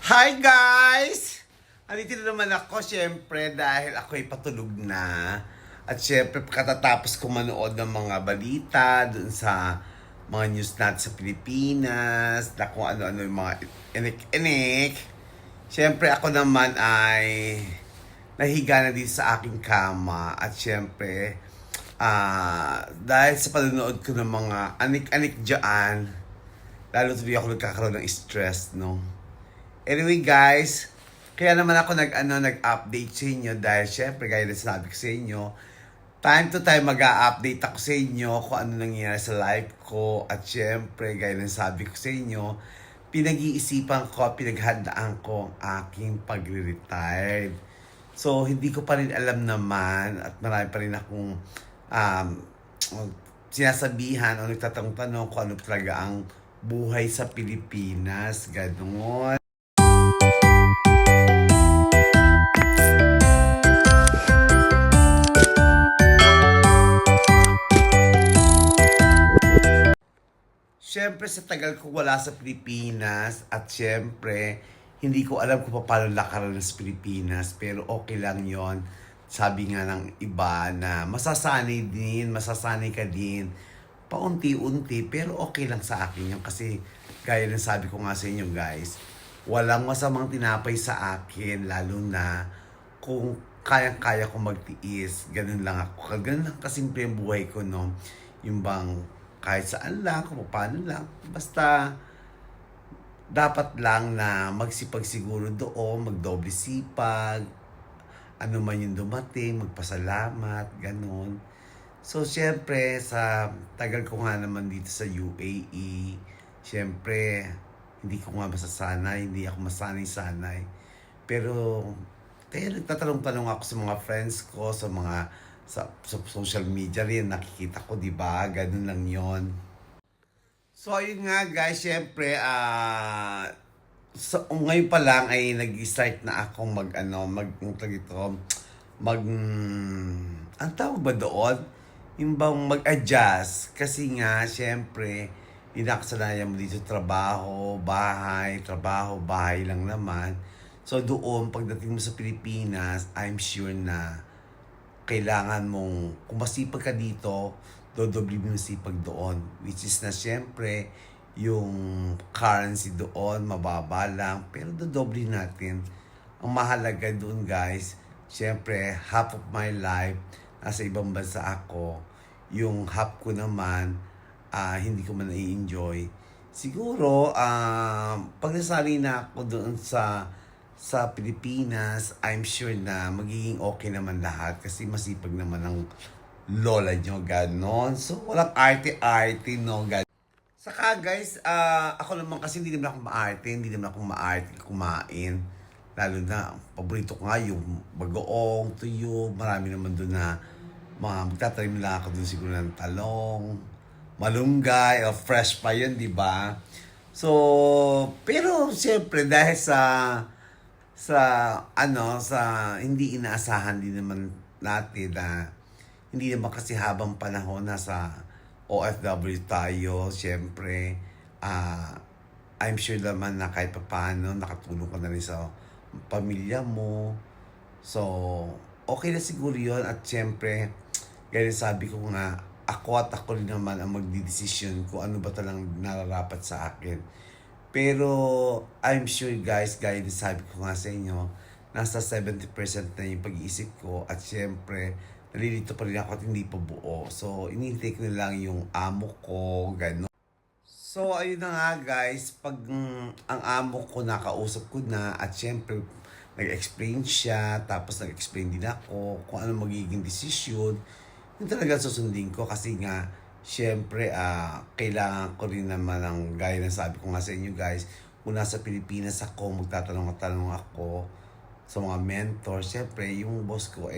Hi guys! Andito na naman ako syempre dahil ako'y patulog na. At syempre katatapos ko manood ng mga balita dun sa mga news natin sa Pilipinas, na kung ano-ano yung mga inik-inik. Syempre ako naman ay nahiga na din sa aking kama. At syempre, dahil sa panonood ko ng mga anik-anik dyan, lalo tuloy ako nagkakaroon ng stress, no? Anyway guys, kaya naman ako nag-update sa inyo dahil syempre gaya na sinabi ko sa inyo, time to time mag-a-update ako sa inyo kung ano nangyayari sa life ko at syempre gaya na sabi ko sa inyo, pinag-iisipan ko, pinaghandaan ko ang aking pagre-retire. So hindi ko pa rin alam naman at marami pa rin akong sinasabihan o nagtatanong-tanong kung ano talaga ang buhay sa Pilipinas, gano'n. Siyempre sa tagal ko wala sa Pilipinas at siyempre hindi ko alam kung paano lakaran sa Pilipinas pero okay lang yon. Sabi nga ng iba na masasanay ka din paunti-unti pero okay lang sa akin yun kasi gaya ng sabi ko nga sa inyo guys, walang masamang tinapay sa akin lalo na kung kayang-kaya ko magtiis. Ganun lang ako. Ganun lang kasimple yung buhay ko, no? Yung bang kahit saan lang, kung paano lang. Basta, dapat lang na magsipag siguro doon, magdoble sipag, ano man yung dumating, magpasalamat, ganun. So, syempre, sa tagal ko nga naman dito sa UAE, syempre, hindi ko nga masasanay, hindi ako masanay-sanay. Pero, kaya nagtatanong-tanong ako sa mga friends ko, sa social media rin, nakikita ko, di ba? Ganun lang yon. So, ayun nga guys, syempre, ngayon pa lang ay nag-start na akong ang tawag ba doon? Yung bang mag-adjust. Kasi nga, syempre, inakasanayan mo dito trabaho, bahay lang naman. So doon, pagdating mo sa Pilipinas, I'm sure na kailangan mong, kung masipag ka dito, dodoble mo yung sipag doon. Which is na syempre, yung currency doon, mababa lang. Pero dodoble natin. Ang mahalaga doon guys, syempre, half of my life, nasa ibang bansa ako. Yung half ko naman, hindi ko man na-enjoy. Siguro, pag nasali na ako doon sa Pilipinas, I'm sure na magiging okay naman lahat kasi masipag naman ang lola nyo, ganon. So, walang arte-arte, no, ganon. Saka guys, ako naman kasi hindi naman ako maarte kumain. Lalo na, paborito ko nga yung bagoong, tuyo, marami naman doon na magtatanim lang ako doon siguro ng talong, malunggay, o fresh pa yun, di ba? So, pero siyempre dahil sa hindi inaasahan din naman natin na hindi naman kasi habang panahon nasa OFW tayo, syempre, I'm sure naman na kahit paano nakatulong ka na rin sa pamilya mo. So, okay na siguro yun at syempre, gaya sabi ko nga, ako rin naman ang magdidesisyon kung ano ba talagang nararapat sa akin. Pero, I'm sure guys, gaya din sabi ko nga sa inyo, nasa 70% na yung pag-iisip ko at syempre, nalilito pa rin ako at hindi pa buo. So, inintake ko na lang yung amo ko, gano'n. So, ayun na nga guys, pag ang amo ko nakausap ko na at syempre, nag-explain siya, tapos nag-explain din ako kung ano magiging desisyon, yun talaga susundin ko kasi nga, syempre, kailangan ko rin naman ng gaya na sabi ko nga sa inyo guys, kung nasa Pilipinas ako, magtatanong ako sa mga mentor. Syempre, yung boss ko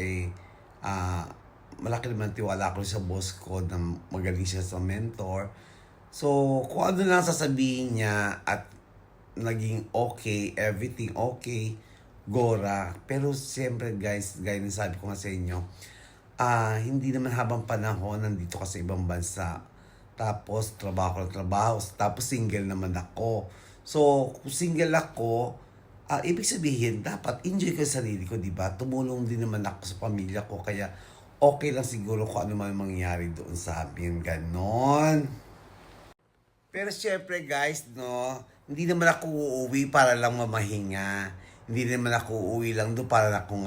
malaki naman tiwala ko sa boss ko na magaling siya sa mentor. So, kung ano lang sasabihin niya at naging okay, everything okay, gora. Pero syempre guys, gaya na sabi ko nga sa inyo, hindi naman habang panahon nandito ka sa ibang bansa. Tapos trabaho, tapos single naman ako. So, kung single ako, ibig sabihin, dapat enjoy ko sa sarili ko, di ba? Tumulong din naman ako sa pamilya ko, kaya okay lang siguro kung ano man mangyari doon sa amin, ganon. Pero syempre guys, no, hindi naman ako uuwi para lang mamahinga. Hindi naman ako uuwi lang doon para ako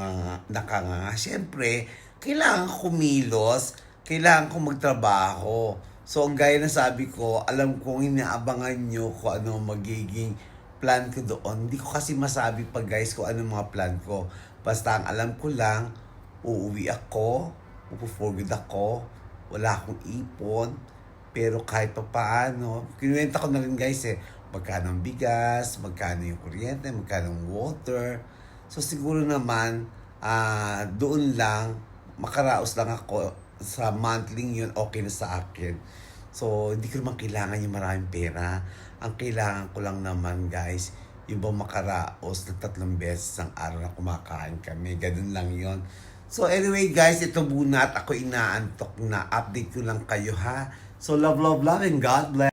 nakanganga. Syempre, kailangan ko kumilos, kailangan ko magtrabaho. So, ang gaya na sabi ko, alam kong inaabangan nyo kung ano magiging plan ko doon. Hindi ko kasi masabi pa guys kung ano mga plan ko. Basta ang alam ko lang, uuwi ako, upo-forward ako, wala akong ipon, pero kahit pa paano, kinuwenta ko na rin guys magkano ang bigas, magkano yung kuryente, magkano ang water. So siguro naman, doon lang, makaraos lang ako sa monthly yun, okay na sa akin. So hindi ko naman kailangan yung maraming pera. Ang kailangan ko lang naman guys, yung bang makaraos na 3 beses ang araw na kumakain kami. Ganun lang yon. So anyway guys, ito muna at ako inaantok na. Update ko lang kayo ha. So love, love, love and God bless.